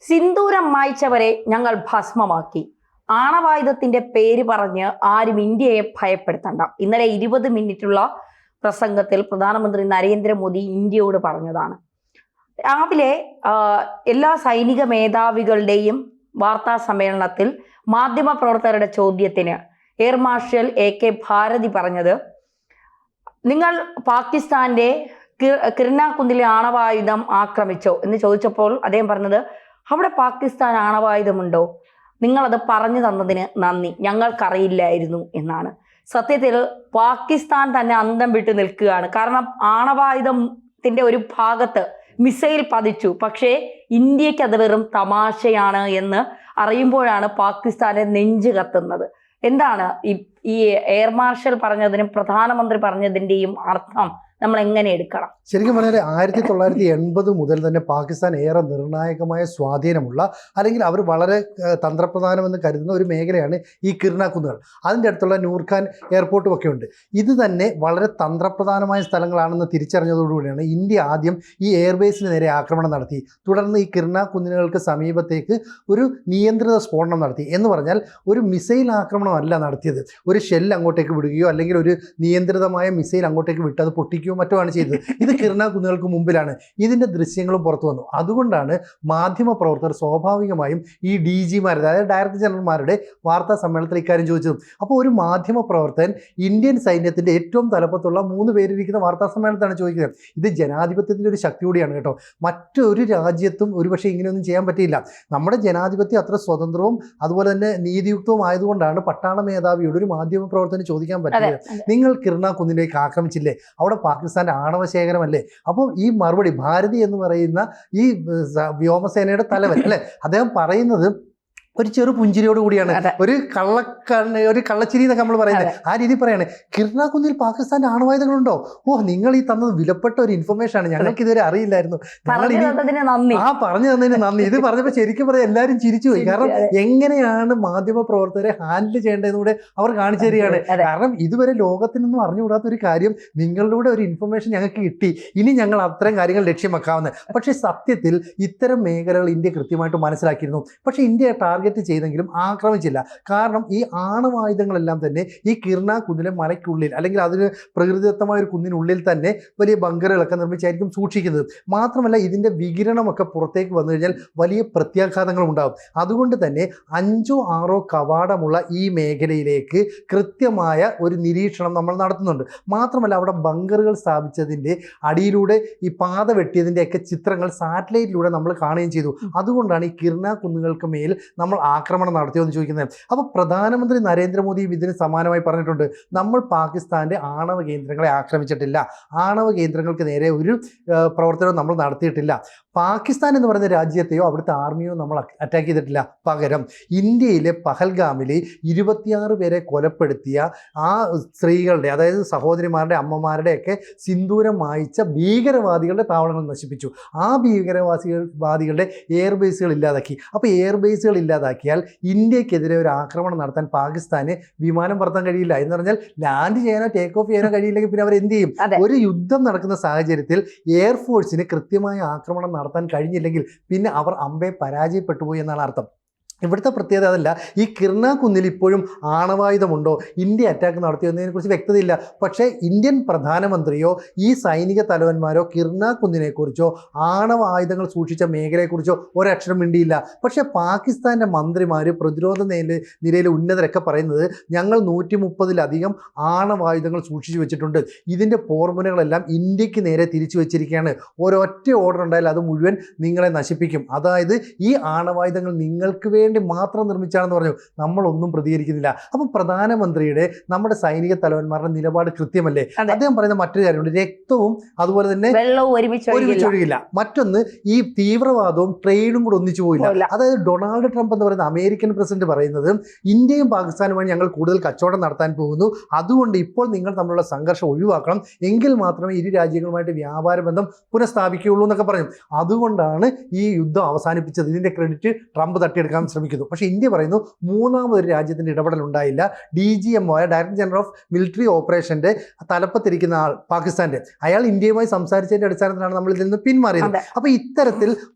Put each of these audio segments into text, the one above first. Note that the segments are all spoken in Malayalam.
സിന്ദൂരം മായ്ച്ചവരെ ഞങ്ങൾ ഭസ്മമാക്കി. ആണവായുധത്തിന്റെ പേര് പറഞ്ഞ് ആരും ഇന്ത്യയെ ഭയപ്പെടുത്തണ്ട. ഇന്നലെ 20 മിനിറ്റുള്ള പ്രസംഗത്തിൽ പ്രധാനമന്ത്രി നരേന്ദ്രമോദി ഇന്ത്യയോട് പറഞ്ഞതാണ്. രാവിലെ എല്ലാ സൈനിക മേധാവികളുടെയും വാർത്താ സമ്മേളനത്തിൽ മാധ്യമപ്രവർത്തകരുടെ ചോദ്യത്തിന് എയർ മാർഷൽ AK ഭാരതി പറഞ്ഞത്, നിങ്ങൾ പാകിസ്ഥാന്റെ കിർനാകുന്നിലെ ആണവായുധം ആക്രമിച്ചോ എന്ന് ചോദിച്ചപ്പോൾ അദ്ദേഹം പറഞ്ഞത്, അവിടെ പാകിസ്ഥാൻ ആണവായുധമുണ്ടോ? നിങ്ങളത് പറഞ്ഞു തന്നതിന് നന്ദി, ഞങ്ങൾക്കറിയില്ലായിരുന്നു എന്നാണ്. സത്യത്തിൽ പാകിസ്ഥാൻ തന്നെ അന്തം വിട്ട് നിൽക്കുകയാണ്. കാരണം ആണവായുധത്തിന്റെ ഒരു ഭാഗത്ത് മിസൈൽ പതിച്ചു, പക്ഷേ ഇന്ത്യക്ക് അത് വെറും തമാശയാണ് എന്ന് അറിയുമ്പോഴാണ് പാകിസ്ഥാനെ നെഞ്ചു കത്തുന്നത്. എന്താണ് ഈ എയർ മാർഷൽ പറഞ്ഞതിനും പ്രധാനമന്ത്രി പറഞ്ഞതിൻ്റെയും അർത്ഥം നമ്മൾ എങ്ങനെ എടുക്കണം? ശരിക്കും പറഞ്ഞാൽ 1980 മുതൽ തന്നെ പാകിസ്ഥാൻ ഏറെ നിർണായകമായ സ്വാധീനമുള്ള, അല്ലെങ്കിൽ അവർ വളരെ തന്ത്രപ്രധാനമെന്ന് കരുതുന്ന ഒരു മേഖലയാണ് ഈ കിർനാക്കുന്നുകൾ. അതിൻ്റെ അടുത്തുള്ള നൂർഖാൻ എയർപോർട്ടും ഒക്കെ ഉണ്ട്. ഇത് തന്നെ വളരെ തന്ത്രപ്രധാനമായ സ്ഥലങ്ങളാണെന്ന് തിരിച്ചറിഞ്ഞതോടുകൂടിയാണ് ഇന്ത്യ ആദ്യം ഈ എയർബേസിന് നേരെ ആക്രമണം നടത്തി. തുടർന്ന് ഈ കിർനാക്കുന്നുകൾക്ക് സമീപത്തേക്ക് ഒരു നിയന്ത്രിത സ്ഫോടനം നടത്തി. എന്ന് പറഞ്ഞാൽ ഒരു മിസൈൽ ആക്രമണമല്ല നടത്തിയത്, ഒരു ഷെൽ അങ്ങോട്ടേക്ക് വിടുകയോ അല്ലെങ്കിൽ ഒരു നിയന്ത്രിതമായ മിസൈൽ അങ്ങോട്ടേക്ക് വിട്ട് അത് പൊട്ടിക്കുകയോ മറ്റോ ആണ് ചെയ്തത്. ഇത് കിർനാക്കുന്നുകൾക്ക് മുമ്പിലാണ്. ഇതിൻ്റെ ദൃശ്യങ്ങളും പുറത്തു വന്നു. അതുകൊണ്ടാണ് മാധ്യമ പ്രവർത്തകർ സ്വാഭാവികമായും ഈ DG-മാരുടെ, അതായത് ഡയറക്ടർ ജനറൽമാരുടെ വാർത്താ സമ്മേളനത്തിൽ ഇക്കാര്യം ചോദിച്ചത്. അപ്പോൾ ഒരു മാധ്യമ പ്രവർത്തകൻ ഇന്ത്യൻ സൈന്യത്തിൻ്റെ ഏറ്റവും തലപ്പത്തുള്ള 3 പേരിരിക്കുന്ന വാർത്താ സമ്മേളനത്താണ് ചോദിക്കുന്നത്. ഇത് ജനാധിപത്യത്തിൻ്റെ ഒരു ശക്തി കൂടിയാണ് കേട്ടോ. മറ്റൊരു രാജ്യത്തും ഒരുപക്ഷെ ഇങ്ങനെയൊന്നും ചെയ്യാൻ പറ്റിയില്ല. നമ്മുടെ ജനാധിപത്യം അത്ര സ്വതന്ത്രവും അതുപോലെ തന്നെ നീതിയുക്തവും ആയതുകൊണ്ടാണ് പട്ടാള മേധാവിയോട് ഒരു മാധ്യമ പ്രവർത്തനം ചോദിക്കാൻ പറ്റില്ല, നിങ്ങൾ കിർനാക്കുന്നിലേക്ക് ആക്രമിച്ചില്ലേ, അവിടെ പാകിസ്ഥാന്റെ ആണവ ശേഖരമല്ലേ? അപ്പോൾ ഈ മറുപടി ഭാരതി എന്ന് പറയുന്ന ഈ വ്യോമസേനയുടെ തലവൻ അല്ലെ, അദ്ദേഹം പറയുന്നത് ഒരു ചെറു പുഞ്ചിരിയോട് കൂടിയാണ്, ഒരു കള്ളച്ചിരി എന്നൊക്കെ നമ്മൾ പറയുന്നത് ആ രീതി പറയാണ്. കിർനാക്കുന്നിൽ പാകിസ്ഥാന്റെ ആണവായുധങ്ങളുണ്ടോ? ഓ, നിങ്ങൾ ഈ തന്നത് വിലപ്പെട്ട ഒരു ഇൻഫർമേഷൻ ആണ്, ഞങ്ങൾക്ക് ഇതുവരെ അറിയില്ലായിരുന്നു, പറഞ്ഞു തന്നതിന് നന്ദി. ഇത് പറഞ്ഞപ്പോൾ ശരിക്കും പറയാം എല്ലാവരും ചിരിച്ചുപോയി. കാരണം എങ്ങനെയാണ് മാധ്യമ പ്രവർത്തകരെ ഹാൻഡിൽ ചെയ്യേണ്ടതെന്ന് കൂടെ അവർ കാണിച്ചു തരികയാണ്. കാരണം ഇതുവരെ ലോകത്തിനൊന്നും അറിഞ്ഞുകൂടാത്ത ഒരു കാര്യം നിങ്ങളുടെ ഒരു ഇൻഫർമേഷൻ ഞങ്ങൾക്ക് കിട്ടി, ഇനി ഞങ്ങൾ അത്തരം കാര്യങ്ങൾ ലക്ഷ്യമാക്കാവുന്നത്. പക്ഷേ സത്യത്തിൽ ഇത്തരം മേഖലകൾ ഇന്ത്യ കൃത്യമായിട്ട് മനസ്സിലാക്കിയിരുന്നു. പക്ഷേ ഇന്ത്യ ടാർഗറ്റ് ചെയ്തെങ്കിലും ആക്രമിച്ചില്ല. കാരണം ഈ ആണവായുധങ്ങളെല്ലാം തന്നെ ഈ കിർനാക്കുന്നിലെ മലയ്ക്കുള്ളിൽ, അല്ലെങ്കിൽ അതിന് പ്രകൃതിദത്തമായ ഒരു കുന്നിനുള്ളിൽ തന്നെ വലിയ ബങ്കറുകളൊക്കെ നിർമ്മിച്ചായിരിക്കും സൂക്ഷിക്കുന്നത്. മാത്രമല്ല ഇതിൻ്റെ വികിരണമൊക്കെ പുറത്തേക്ക് വന്നു കഴിഞ്ഞാൽ വലിയ പ്രത്യാഘാതങ്ങളും ഉണ്ടാകും. അതുകൊണ്ട് തന്നെ 5ഓ 6ഓ കവാടമുള്ള ഈ മേഖലയിലേക്ക് കൃത്യമായ ഒരു നിരീക്ഷണം നമ്മൾ നടത്തുന്നുണ്ട്. മാത്രമല്ല അവിടെ ബങ്കറുകൾ സ്ഥാപിച്ചതിൻ്റെ അടിയിലൂടെ ഈ പാത വെട്ടിയതിൻ്റെയൊക്കെ ചിത്രങ്ങൾ സാറ്റലൈറ്റിലൂടെ നമ്മൾ കാണുകയും ചെയ്തു. അതുകൊണ്ടാണ് ഈ കിർനാക്കുന്നുകൾക്ക് മേൽ നമ്മൾ ആക്രമണം നടത്തിയോ എന്ന് ചോദിക്കുന്നത്. അപ്പോൾ പ്രധാനമന്ത്രി നരേന്ദ്രമോദി ഇതിന് സമാനമായി പറഞ്ഞിട്ടുണ്ട്, നമ്മൾ പാകിസ്ഥാന്റെ ആണവ കേന്ദ്രങ്ങളെ ആക്രമിച്ചിട്ടില്ല, ആണവ കേന്ദ്രങ്ങൾക്ക് നേരെ ഒരു പ്രവർത്തനവും നമ്മൾ നടത്തിയിട്ടില്ല, പാകിസ്ഥാൻ എന്ന് പറയുന്ന രാജ്യത്തെയോ അവിടുത്തെ ആർമിയോ നമ്മൾ അറ്റാക്ക് ചെയ്തിട്ടില്ല. പകരം ഇന്ത്യയിലെ പഹൽഗാമിലെ 26 പേരെ കൊലപ്പെടുത്തിയ ആ സ്ത്രീകളുടെ, അതായത് സഹോദരിമാരുടെ അമ്മമാരുടെയൊക്കെ സിന്ദൂരം മായ്ച്ച ഭീകരവാദികളുടെ താവളങ്ങൾ നശിപ്പിച്ചു. ആ ഭീകരവാദികളുടെ എയർബേസുകൾ ഇല്ലാതാക്കി. അപ്പോൾ എയർബേസുകൾ ഇല്ലാതാക്കിയാൽ ഇന്ത്യക്കെതിരെ ഒരു ആക്രമണം നടത്താൻ പാകിസ്ഥാന് വിമാനം പറത്താൻ കഴിയില്ല. എന്ന് പറഞ്ഞാൽ ലാൻഡ് ചെയ്യാനോ ടേക്ക് ഓഫ് ചെയ്യാനോ കഴിയില്ലെങ്കിൽ പിന്നെ അവർ എന്ത് ചെയ്യും? ഒരു യുദ്ധം നടക്കുന്ന സാഹചര്യത്തിൽ എയർഫോഴ്സിന് കൃത്യമായ ആക്രമണം നടത്താൻ കഴിഞ്ഞില്ലെങ്കിൽ പിന്നെ അവർ അമ്പെ പരാജയപ്പെട്ടു പോയി എന്നാണ് അർത്ഥം. ഇവിടുത്തെ പ്രത്യേകത അതല്ല. ഈ കിർനാക്കുന്നിൽ ഇപ്പോഴും ആണവായുധമുണ്ടോ, ഇന്ത്യ അറ്റാക്ക് നടത്തിയതിനെക്കുറിച്ച് വ്യക്തതയില്ല. പക്ഷേ ഇന്ത്യൻ പ്രധാനമന്ത്രിയോ ഈ സൈനിക തലവന്മാരോ കിർനാക്കുന്നിനെക്കുറിച്ചോ ആണവായുധങ്ങൾ സൂക്ഷിച്ച മേഖലയെക്കുറിച്ചോ ഒരക്ഷരം മിണ്ടിയില്ല. പക്ഷേ പാകിസ്ഥാൻ്റെ മന്ത്രിമാർ, പ്രതിരോധ നിലയിലെ ഉന്നതരൊക്കെ പറയുന്നത്, ഞങ്ങൾ 130-ലധികം ആണവായുധങ്ങൾ സൂക്ഷിച്ചു വെച്ചിട്ടുണ്ട്, ഇതിൻ്റെ പോർമുനകളെല്ലാം ഇന്ത്യക്ക് നേരെ തിരിച്ചു വെച്ചിരിക്കുകയാണ്, ഒരൊറ്റ ഓർഡർ ഉണ്ടായാൽ അത് മുഴുവൻ നിങ്ങളെ നശിപ്പിക്കും, അതായത് ഈ ആണവായുധങ്ങൾ നിങ്ങൾക്ക് വേണ്ടി മാത്രം നിർമ്മിച്ചാണെന്ന് പറഞ്ഞു. നമ്മളൊന്നും പ്രതികരിക്കുന്നില്ല. അപ്പം പ്രധാനമന്ത്രിയുടെ, നമ്മുടെ സൈനിക തലവന്മാരുടെ നിലപാട് കൃത്യമല്ലേ? അദ്ദേഹം പറയുന്ന മറ്റൊരു കാര്യമുണ്ട്, രക്തവും അതുപോലെ തന്നെ വെള്ളവും ഒരുമിച്ചൊഴുകില്ല. മറ്റൊന്ന്, ഈ തീവ്രവാദവും ട്രേഡും കൂടെ ഒന്നിച്ചു പോയില്ല. അതായത് ഡൊണാൾഡ് ട്രംപ് എന്ന് പറയുന്ന അമേരിക്കൻ പ്രസിഡന്റ് പറയുന്നത്, ഇന്ത്യയും പാകിസ്ഥാനുമായി ഞങ്ങൾ കൂടുതൽ കച്ചവടം നടത്താൻ പോകുന്നു, അതുകൊണ്ട് ഇപ്പോൾ നിങ്ങൾ തമ്മിലുള്ള സംഘർഷം ഒഴിവാക്കണം, എങ്കിൽ മാത്രമേ ഇരു രാജ്യങ്ങളുമായിട്ട് വ്യാപാര ബന്ധം പുനഃസ്ഥാപിക്കുകയുള്ളൂ എന്നൊക്കെ പറഞ്ഞു. അതുകൊണ്ടാണ് ഈ യുദ്ധം അവസാനിപ്പിച്ചത്. ഇതിന്റെ ക്രെഡിറ്റ് ട്രംപ് തട്ടിയെടുക്കാൻ ശ്രമിക്കുന്നു. പക്ഷേ ഇന്ത്യ പറയുന്നു മൂന്നാമതൊരു രാജ്യത്തിൻ്റെ ഇടപെടൽ ഉണ്ടായില്ല. DGMO ആയ ഡയറക്ടർ ജനറൽ ഓഫ് മിലിറ്ററി ഓപ്പറേഷൻ്റെ തലപ്പത്തിരിക്കുന്ന ആൾ പാകിസ്ഥാൻ്റെ, അയാൾ ഇന്ത്യയുമായി സംസാരിച്ചതിൻ്റെ അടിസ്ഥാനത്തിലാണ് നമ്മൾ ഇതിൽ നിന്ന് പിന്മാറിയത്. അപ്പോൾ ഇത്തരത്തിൽ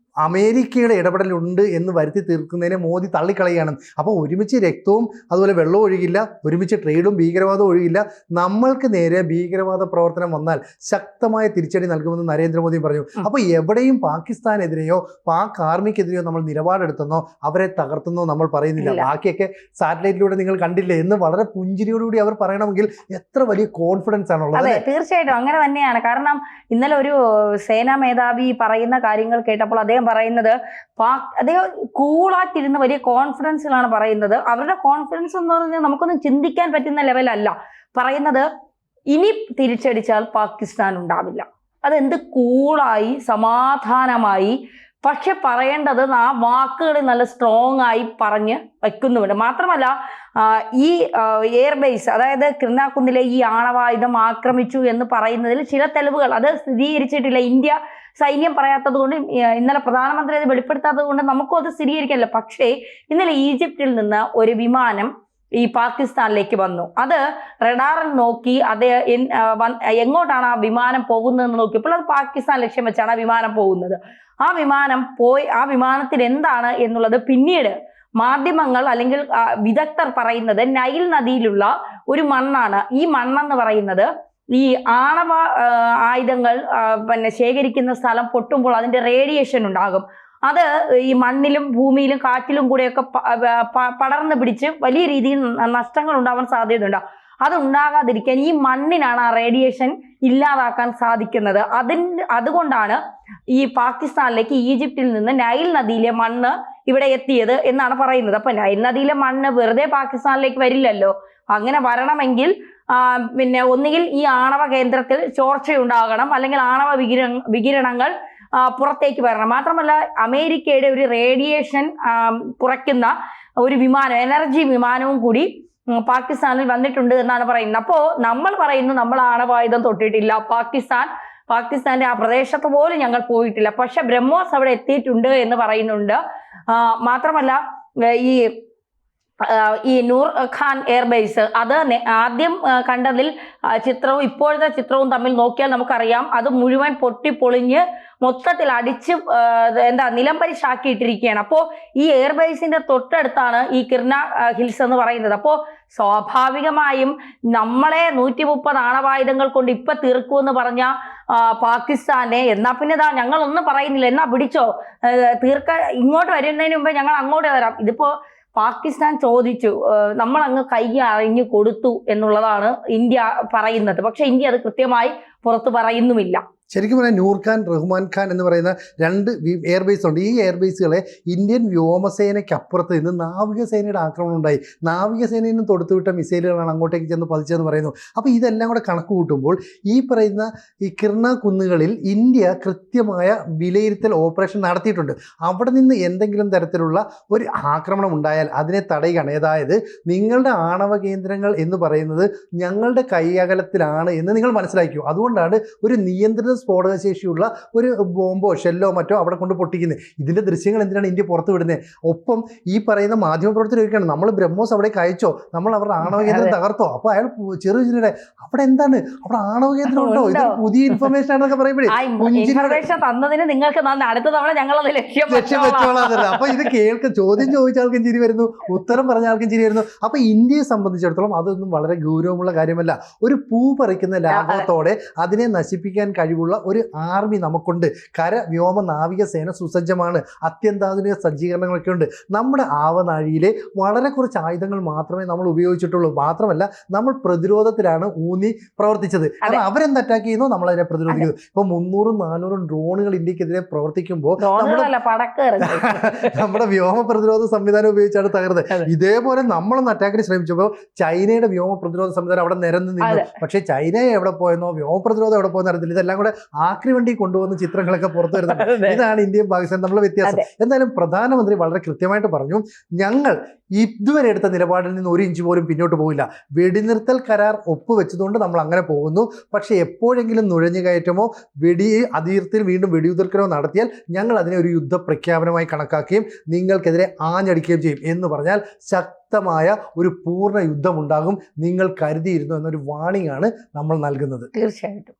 അമേരിക്കയുടെ ഇടപെടലുണ്ട് എന്ന് വരുത്തി തീർക്കുന്നതിനെ മോദി തള്ളിക്കളയുകയാണ്. അപ്പോൾ ഒരുമിച്ച് രക്തവും അതുപോലെ വെള്ളവും ഒഴുകില്ല, ഒരുമിച്ച് ട്രേഡും ഭീകരവാദവും ഒഴുകില്ല. നമ്മൾക്ക് നേരെ ഭീകരവാദ പ്രവർത്തനം വന്നാൽ ശക്തമായ തിരിച്ചടി നൽകുമെന്ന് നരേന്ദ്രമോദി പറഞ്ഞു. അപ്പോൾ എവിടെയും പാകിസ്ഥാനെതിരെയോ പാക് ആർമിക്കെതിരെയോ നമ്മൾ നിലപാടെടുത്തെന്നോ അവരെ തകർത്തുന്നോ നമ്മൾ പറയുന്നില്ല. ബാക്കിയൊക്കെ സാറ്റലൈറ്റിലൂടെ നിങ്ങൾ കണ്ടില്ലേ എന്ന് വളരെ പുഞ്ചിരിയോടുകൂടി അവർ പറയണമെങ്കിൽ എത്ര വലിയ കോൺഫിഡൻസ് ആണുള്ളത്. അതെ, തീർച്ചയായിട്ടും അങ്ങനെ തന്നെയാണ്. കാരണം ഇന്നലെ ഒരു സേനാ മേധാവി പറയുന്ന കാര്യങ്ങൾ കേട്ടപ്പോൾ അദ്ദേഹം പറയുന്നത് അദ്ദേഹം കൂളായിട്ടിരുന്ന് വലിയ കോൺഫിഡൻസിലാണ് പറയുന്നത്. അവരുടെ കോൺഫിഡൻസ് എന്ന് പറഞ്ഞാൽ നമുക്കൊന്നും ചിന്തിക്കാൻ പറ്റുന്ന ലെവലല്ല പറയുന്നത്. ഇനി തിരിച്ചടിച്ചാൽ പാകിസ്ഥാൻ ഉണ്ടാവില്ല. അതെന്ത് കൂളായി സമാധാനമായി, പക്ഷെ പറയേണ്ടത് ആ വാക്കുകൾ നല്ല സ്ട്രോങ് ആയി പറഞ്ഞ് വയ്ക്കുന്നുമുണ്ട്. മാത്രമല്ല ഈ എയർബേസ്, അതായത് കിർണാക്കുന്നിലെ ഈ ആണവായുധം ആക്രമിച്ചു എന്ന് പറയുന്നതിൽ ചില തെളിവുകൾ അത് സ്ഥിരീകരിച്ചിട്ടില്ല. ഇന്ത്യ സൈന്യം പറയാത്തത് കൊണ്ട്, ഇന്നലെ പ്രധാനമന്ത്രി അത് വെളിപ്പെടുത്താത്തത് കൊണ്ട് നമുക്കും അത് സ്ഥിരീകരിക്കാനില്ല. പക്ഷേ ഇന്നലെ ഈജിപ്തിൽ നിന്ന് ഒരു വിമാനം ഈ പാകിസ്ഥാനിലേക്ക് വന്നു. അത് റഡാറിൽ നോക്കി അത് എങ്ങോട്ടാണ് ആ വിമാനം പോകുന്നതെന്ന് നോക്കിയപ്പോൾ അത് പാകിസ്ഥാൻ ലക്ഷ്യം വെച്ചാണ് ആ വിമാനം പോകുന്നത്. ആ വിമാനത്തിൽ എന്താണ് എന്നുള്ളത് പിന്നീട് മാധ്യമങ്ങൾ അല്ലെങ്കിൽ വിദഗ്ധർ പറയുന്നത് നൈൽ നദിയിലുള്ള ഒരു മണ്ണാണ്. ഈ മണ്ണെന്ന് പറയുന്നത് ഈ ആണവ ആയുധങ്ങൾ ശേഖരിക്കുന്ന സ്ഥലം പൊട്ടുമ്പോൾ അതിന്റെ റേഡിയേഷൻ ഉണ്ടാകും. അത് ഈ മണ്ണിലും ഭൂമിയിലും കാറ്റിലും കൂടെയൊക്കെ പടർന്നു പിടിച്ച് വലിയ രീതിയിൽ നഷ്ടങ്ങൾ ഉണ്ടാവാൻ സാധ്യതയുണ്ട്. അത് ഉണ്ടാകാതിരിക്കാൻ ഈ മണ്ണിനാണ് ആ റേഡിയേഷൻ ഇല്ലാതാക്കാൻ സാധിക്കുന്നത്. അതുകൊണ്ടാണ് ഈ പാകിസ്ഥാനിലേക്ക് ഈജിപ്തിൽ നിന്ന് നൈൽ നദിയിലെ മണ്ണ് ഇവിടെ എത്തിയത് എന്നാണ് പറയുന്നത്. അപ്പൊ നൈൽ നദിയിലെ മണ്ണ് വെറുതെ പാകിസ്ഥാനിലേക്ക് വരില്ലല്ലോ. അങ്ങനെ വരണമെങ്കിൽ പിന്നെ ഒന്നുകിൽ ഈ ആണവ കേന്ദ്രത്തിൽ ചോർച്ചയുണ്ടാകണം, അല്ലെങ്കിൽ ആണവ വികിരണങ്ങൾ പുറത്തേക്ക് വരണം. മാത്രമല്ല അമേരിക്കയുടെ ഒരു റേഡിയേഷൻ കുറയ്ക്കുന്ന ഒരു വിമാനം, എനർജി വിമാനവും കൂടി പാകിസ്ഥാനിൽ വന്നിട്ടുണ്ട് എന്നാണ് പറയുന്നത്. അപ്പോൾ നമ്മൾ പറയുന്നു നമ്മൾ ആണവായുധം തൊട്ടിട്ടില്ല, പാകിസ്ഥാന്റെ ആ പ്രദേശത്ത് പോലും ഞങ്ങൾ പോയിട്ടില്ല, പക്ഷെ ബ്രഹ്മോസ് അവിടെ എത്തിയിട്ടുണ്ട് എന്ന് പറയുന്നുണ്ട്. മാത്രമല്ല ഈ നൂർ ഖാൻ എയർബേസ്, അത് ആദ്യം കണ്ടതിൽ ചിത്രവും ഇപ്പോഴത്തെ ചിത്രവും തമ്മിൽ നോക്കിയാൽ നമുക്കറിയാം അത് മുഴുവൻ പൊട്ടിപ്പൊളിഞ്ഞ് മൊത്തത്തിൽ അടിച്ച് നിലംപരിശാക്കിയിട്ടിരിക്കുകയാണ്. അപ്പോൾ ഈ എയർബേസിന്റെ തൊട്ടടുത്താണ് ഈ കിർന ഹിൽസ് എന്ന് പറയുന്നത്. അപ്പോൾ സ്വാഭാവികമായും നമ്മളെ 130 ആണവായുധങ്ങൾ കൊണ്ട് ഇപ്പൊ തീർക്കുമെന്ന് പറഞ്ഞ പാകിസ്ഥാനെ എന്നാ പിന്നെ ഞങ്ങളൊന്നും പറയുന്നില്ല, എന്നാ പിടിച്ചോ, ഇങ്ങോട്ട് വരുന്നതിന് മുമ്പേ ഞങ്ങൾ അങ്ങോട്ട് തരാം. ഇതിപ്പോ പാകിസ്ഥാൻ ചോദിച്ചു, നമ്മൾ അങ്ങ് കൈ അഴിഞ്ഞു കൊടുത്തു എന്നുള്ളതാണ് ഇന്ത്യ പറയുന്നത്. പക്ഷെ ഇന്ത്യ അത് കൃത്യമായി പുറത്തു പറയുന്നുമില്ല. ശരിക്കും പറഞ്ഞാൽ നൂർ ഖാൻ, റഹ്മാൻ ഖാൻ എന്ന് പറയുന്ന 2 എയർബേസ് ഉണ്ട്. ഈ എയർബേസുകളെ ഇന്ത്യൻ വ്യോമസേനയ്ക്കപ്പുറത്ത് നിന്ന് നാവികസേനയുടെ ആക്രമണം ഉണ്ടായി. നാവികസേനയിൽ നിന്ന് തൊടുത്തുവിട്ട മിസൈലുകളാണ് അങ്ങോട്ടേക്ക് ചെന്ന് പതിച്ചതെന്ന് പറയുന്നു. അപ്പോൾ ഇതെല്ലാം കൂടെ കണക്ക് കൂട്ടുമ്പോൾ ഈ പറയുന്ന ഈ കിർണ കുന്നുകളിൽ ഇന്ത്യ കൃത്യമായ വിലയിരുത്തൽ ഓപ്പറേഷൻ നടത്തിയിട്ടുണ്ട്. അവിടെ നിന്ന് എന്തെങ്കിലും തരത്തിലുള്ള ഒരു ആക്രമണം ഉണ്ടായാൽ അതിനെ തടയുകയാണ്. അതായത് നിങ്ങളുടെ ആണവ കേന്ദ്രങ്ങൾ എന്ന് പറയുന്നത് ഞങ്ങളുടെ കൈയകലത്തിലാണ് എന്ന് നിങ്ങൾ മനസ്സിലാക്കിയോ. അതുകൊണ്ടാണ് ഒരു നിയന്ത്രിത സ്ഫോടകശേഷിയുള്ള ഒരു ബോംബോ ഷെല്ലോ മറ്റോ അവിടെ കൊണ്ട് പൊട്ടിക്കുന്നത്. ഇതിന്റെ ദൃശ്യങ്ങൾ എന്തിനാണ് ഇന്ത്യ പുറത്തു വിടുന്നത്? ഒപ്പം ഈ പറയുന്ന മാധ്യമപ്രവർത്തകർ ചോദിക്കുകയാണ്, നമ്മൾ ബ്രഹ്മോസ് അവിടെ അയച്ചോ, നമ്മൾ അവരുടെ ആണവ കേന്ദ്രം തകർത്തോ? അപ്പോൾ അയാൾ ചെറുചിരിയുടെ അവിടെ എന്താണ്, അവിടെ ആണവ കേന്ദ്രം ഉണ്ടോ, ഇത് പുതിയ ഇൻഫർമേഷൻ ആണെന്നൊക്കെ പറയുമ്പോഴേ തന്നതിന് നിങ്ങൾക്ക് അടുത്ത തവണ ഞങ്ങൾ ലക്ഷ്യം വെച്ചോളാതല്ല. അപ്പൊ ഇത് ചോദ്യം ചോദിച്ച ആൾക്കും ചിരി വരുന്നു, ഉത്തരം പറഞ്ഞ ആൾക്കും ചിരി വരുന്നു. അപ്പൊ ഇന്ത്യയെ സംബന്ധിച്ചിടത്തോളം അതൊന്നും വളരെ ഗൗരവമുള്ള കാര്യമല്ല. ഒരു പൂ പറിക്കുന്ന ലാഘവത്തോടെ അതിനെ നശിപ്പിക്കാൻ കഴിവുള്ള ഒരു ആർമി നമുക്കുണ്ട്. കര, വ്യോമ, നാവികസേന സുസജ്ജമാണ്. അത്യന്താധുനിക സജ്ജീകരണങ്ങളൊക്കെ ഉണ്ട്. നമ്മുടെ ആവനാഴിയിലെ വളരെ കുറച്ച് ആയുധങ്ങൾ മാത്രമേ നമ്മൾ ഉപയോഗിച്ചിട്ടുള്ളൂ. മാത്രമല്ല നമ്മൾ പ്രതിരോധത്തിലാണ് ഊന്നി പ്രവർത്തിച്ചത്. കാരണം അവരെന്ത് അറ്റാക്ക് ചെയ്യുന്നോ നമ്മൾ അതിനെ പ്രതിരോധിക്കുന്നു. ഇപ്പൊ 300-400 ഡ്രോണുകൾ ഇന്ത്യക്കെതിരെ പ്രവർത്തിക്കുമ്പോൾ നമ്മുടെ വ്യോമ പ്രതിരോധ സംവിധാനം ഉപയോഗിച്ചാണ് തകർന്നത്. ഇതേപോലെ നമ്മളൊന്ന് അറ്റാക്കിന് ശ്രമിച്ചപ്പോൾ ചൈനയുടെ വ്യോമ പ്രതിരോധ സംവിധാനം അവിടെ നിരന്ന് നിന്നു. പക്ഷേ ചൈന എവിടെ പോയെന്നോ വ്യോമ പ്രതിരോധം എവിടെ പോയെന്ന് അറിയത്തില്ല. ഇതെല്ലാം കൂടെ ആക്രി വണ്ടി കൊണ്ടുവന്ന ചിത്രങ്ങളൊക്കെ പുറത്തു വരുന്നുണ്ട്. ഇതാണ് ഇന്ത്യയും പാകിസ്ഥാനും തമ്മിലുള്ള വ്യത്യാസം. എന്തായാലും പ്രധാനമന്ത്രി വളരെ കൃത്യമായിട്ട് പറഞ്ഞു, ഞങ്ങൾ ഇതുവരെ എടുത്ത നിലപാടിൽ നിന്ന് 1 ഇഞ്ച് പോലും പിന്നോട്ട് പോകില്ല. വെടിനിർത്തൽ കരാർ ഒപ്പുവെച്ചതുകൊണ്ട് നമ്മൾ അങ്ങനെ പോകുന്നു. പക്ഷെ എപ്പോഴെങ്കിലും നുഴഞ്ഞുകയറ്റമോ അതിർത്തിയിൽ വീണ്ടും വെടിയുതിർക്കലോ നടത്തിയാൽ ഞങ്ങൾ അതിനെ ഒരു യുദ്ധ പ്രഖ്യാപനമായി കണക്കാക്കുകയും നിങ്ങൾക്കെതിരെ ആഞ്ഞടിക്കുകയും ചെയ്യും എന്ന് പറഞ്ഞാൽ ശക്തമായ ഒരു പൂർണ്ണ യുദ്ധമുണ്ടാകും. നിങ്ങൾ കരുതിയിരുന്നു എന്നൊരു വാണിംഗ് ആണ് നമ്മൾ നൽകുന്നത്. തീർച്ചയായിട്ടും.